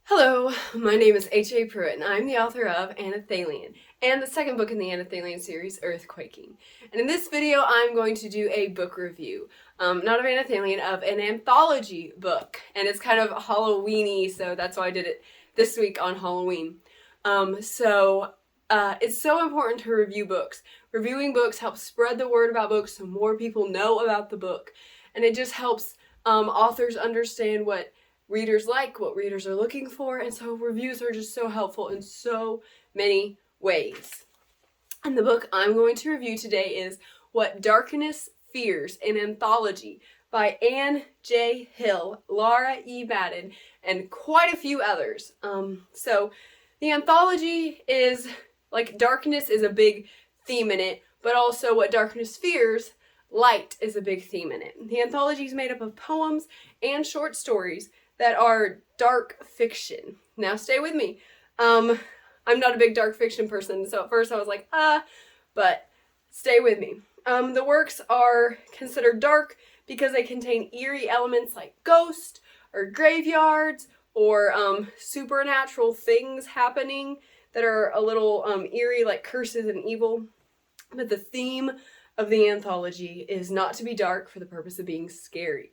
Hello, my name is HAPruitt, and I'm the author of Anthology, and the second book in the Anthology series, Earthquaking. And in this video, I'm going to do a book review. Not of Anthology, of an anthology book. And it's kind of Halloween-y, so that's why I did it this week on Halloween. It's so important to review books. Reviewing books helps spread the word about books so more people know about the book. And it just helps authors understand what readers like, what readers are looking for, and so reviews are just so helpful in so many ways. And the book I'm going to review today is What Darkness Fears, an Anthology by Anne J. Hill, Laura E. Madden, and quite a few others. So the anthology is, like, darkness is a big theme in it, but also what darkness fears, light, is a big theme in it. The anthology is made up of poems and short stories that are dark fiction. Now stay with me. I'm not a big dark fiction person, so at first I was like, but stay with me. The works are considered dark because they contain eerie elements like ghosts or graveyards or supernatural things happening that are a little eerie, like curses and evil. But the theme of the anthology is not to be dark for the purpose of being scary.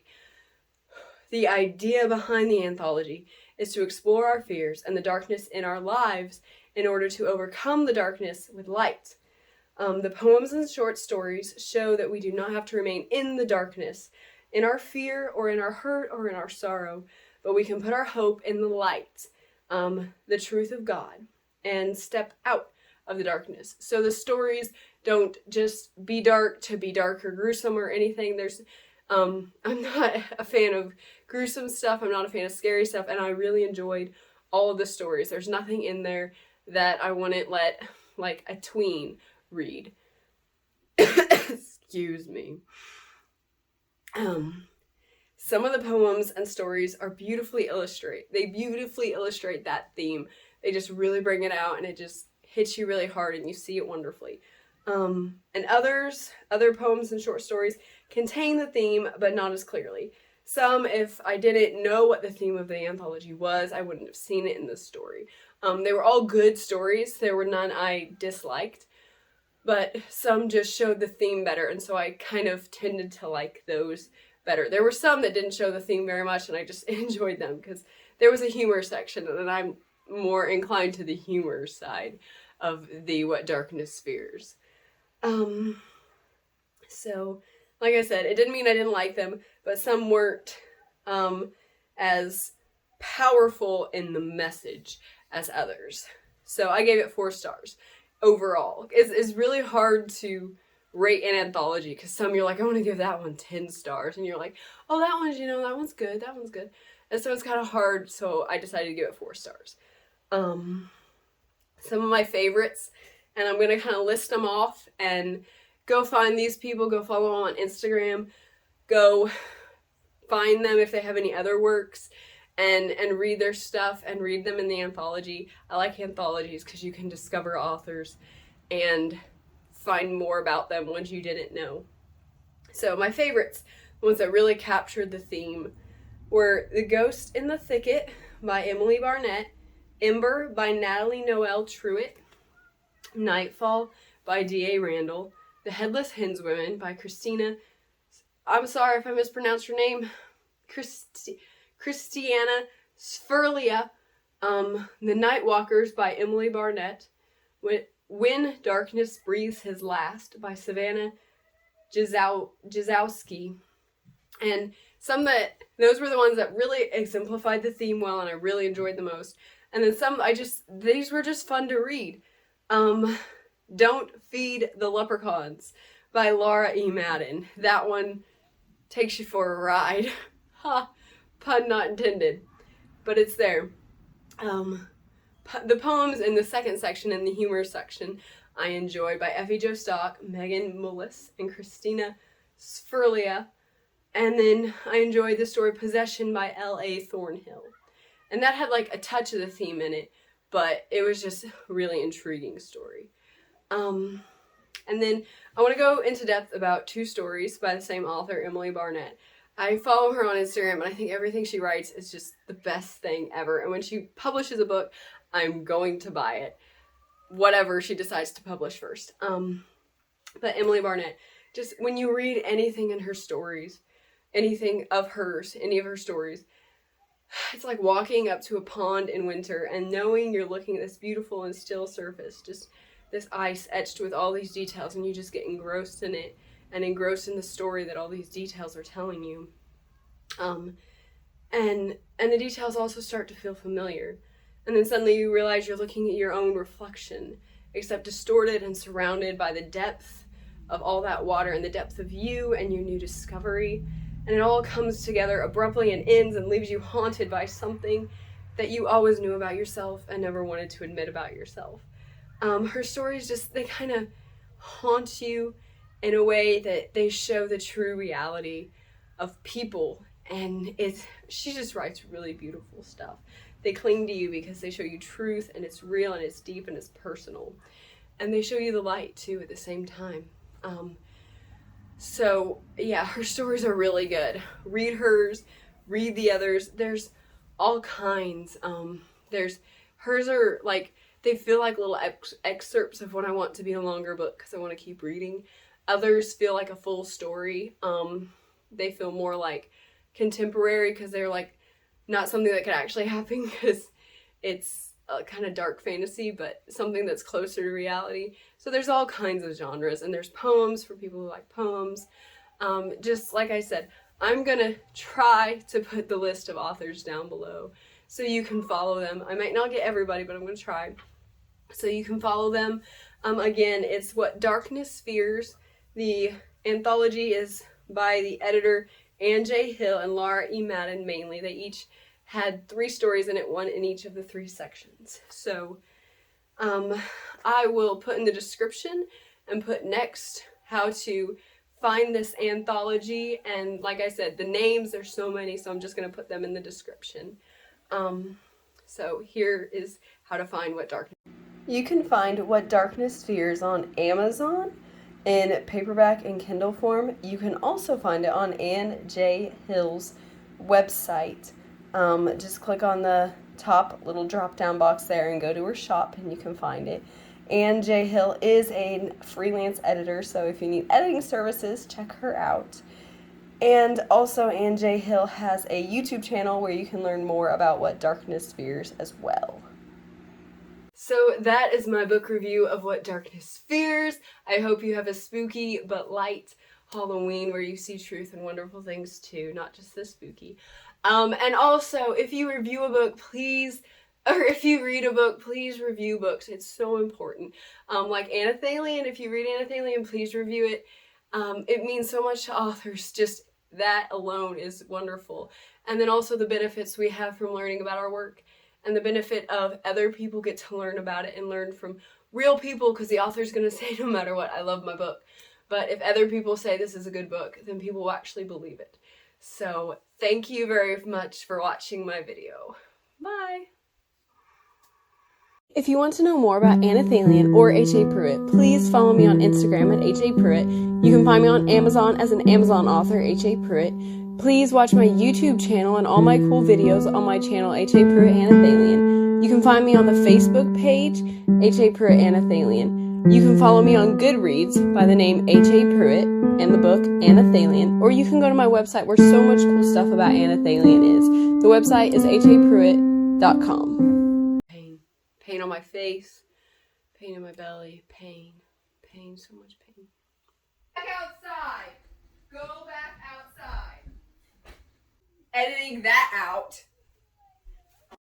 The idea behind the anthology is to explore our fears and the darkness in our lives in order to overcome the darkness with light. The poems and short stories show that we do not have to remain in the darkness, in our fear or in our hurt or in our sorrow, but we can put our hope in the light, the truth of God, and step out of the darkness. So the stories don't just be dark to be dark or gruesome or anything. I'm not a fan of gruesome stuff, I'm not a fan of scary stuff, and I really enjoyed all of the stories. There's nothing in there that I wouldn't let, like, a tween read. Excuse me. Some of the poems and stories are they beautifully illustrate that theme. They just really bring it out, and it just hits you really hard, and you see it wonderfully. And other poems and short stories contain the theme, but not as clearly. Some, if I didn't know what the theme of the anthology was, I wouldn't have seen it in the story. They were all good stories. There were none I disliked, but some just showed the theme better, and so I kind of tended to like those better. There were some that didn't show the theme very much, and I just enjoyed them because there was a humor section, and I'm more inclined to the humor side of the What Darkness Fears. So, like I said, it didn't mean I didn't like them, but some weren't as powerful in the message as others. So I gave it 4 stars overall. It's really hard to rate an anthology because some you're like, I want to give that one 10 stars, and you're like, oh, that one's good, that one's good. And so it's kind of hard, so I decided to give it 4 stars. Some of my favorites, and I'm going to kind of list them off, and go find these people, go follow them on Instagram, go find them if they have any other works, and read their stuff, and read them in the anthology. I like anthologies because you can discover authors and find more about them ones you didn't know. So my favorites, the ones that really captured the theme, were The Ghost in the Thicket by Emily Barnett, Ember by Natalie Noel Truitt, Nightfall by D.A. Randall, The Headless Henswomen by Christina, I'm sorry if I mispronounced her name, Christiana Sferlia, The Nightwalkers by Emily Barnett, When Darkness Breathes His Last by Savannah Jazowski. And those were the ones that really exemplified the theme well, and I really enjoyed the most. And then some, these were just fun to read. Don't Feed the Leprechauns by Laura E. Madden. That one takes you for a ride. Ha! Pun not intended. But it's there. The poems in the second section, in the humor section, I enjoy by Effie Jo Stock, Megan Mullis, and Christina Sferlia. And then I enjoyed the story Possession by L.A. Thornhill. And that had like a touch of the theme in it, but it was just a really intriguing story. And then I want to go into depth about 2 stories by the same author, Emily Barnett. I follow her on Instagram, and I think everything she writes is just the best thing ever. And when she publishes a book, I'm going to buy it, whatever she decides to publish first. But Emily Barnett, just when you read anything in her stories, anything of hers, any of her stories, it's like walking up to a pond in winter and knowing you're looking at this beautiful and still surface, just this ice etched with all these details, and you just get engrossed in it and engrossed in the story that all these details are telling you. And the details also start to feel familiar. And then suddenly you realize you're looking at your own reflection, except distorted and surrounded by the depth of all that water and the depth of you and your new discovery. And it all comes together abruptly and ends and leaves you haunted by something that you always knew about yourself and never wanted to admit about yourself. Her stories just, they kind of haunt you in a way that they show the true reality of people. And she just writes really beautiful stuff. They cling to you because they show you truth, and it's real and it's deep and it's personal. And they show you the light too at the same time. So yeah, her stories are really good. Read hers, read the others. There's all kinds. Hers are like, they feel like little excerpts of what I want to be a longer book because I want to keep reading. Others feel like a full story. They feel more like contemporary because they're like not something that could actually happen because it's a kind of dark fantasy, but something that's closer to reality. So there's all kinds of genres, and there's poems for people who like poems. Just like I said, I'm gonna try to put the list of authors down below so you can follow them. I might not get everybody, but I'm gonna try. So you can follow them. Again, it's What Darkness Fears. The anthology is by the editor Ann J. Hill and Laura E. Madden mainly. They each had 3 stories in it, one in each of the 3 sections. So I will put in the description and put next how to find this anthology. And like I said, the names, there's so many, so I'm just going to put them in the description. So here is how to find What Darkness. You can find What Darkness Fears on Amazon in paperback and Kindle form. You can also find it on Ann J. Hill's website. Just click on the top little drop down box there and go to her shop and you can find it. Ann J. Hill is a freelance editor, so if you need editing services, check her out. And also Ann J. Hill has a YouTube channel where you can learn more about What Darkness Fears as well. So that is my book review of What Darkness Fears. I hope you have a spooky but light Halloween where you see truth and wonderful things too, not just the spooky. And also, if you review a book, please, or if you read a book, please review books. It's so important. Like Anthology, if you read Anthology, please review it. It means so much to authors. Just that alone is wonderful. And then also the benefits we have from learning about our work, and the benefit of other people get to learn about it and learn from real people, because the author's going to say no matter what, I love my book. But if other people say this is a good book, then people will actually believe it. So thank you very much for watching my video. Bye! If you want to know more about Anthology or HAPruitt, please follow me on Instagram at HAPruitt. You can find me on Amazon as an Amazon author, HAPruitt. Please watch my YouTube channel and all my cool videos on my channel, HAPruitt Anthology. You can find me on the Facebook page, HAPruitt Anthology. You can follow me on Goodreads by the name HAPruitt and the book Anthology, or you can go to my website where so much cool stuff about Anthology is. The website is HAPruitt.com. Pain on my face, pain in my belly, pain, so much pain. Back outside! Go back outside! Editing that out.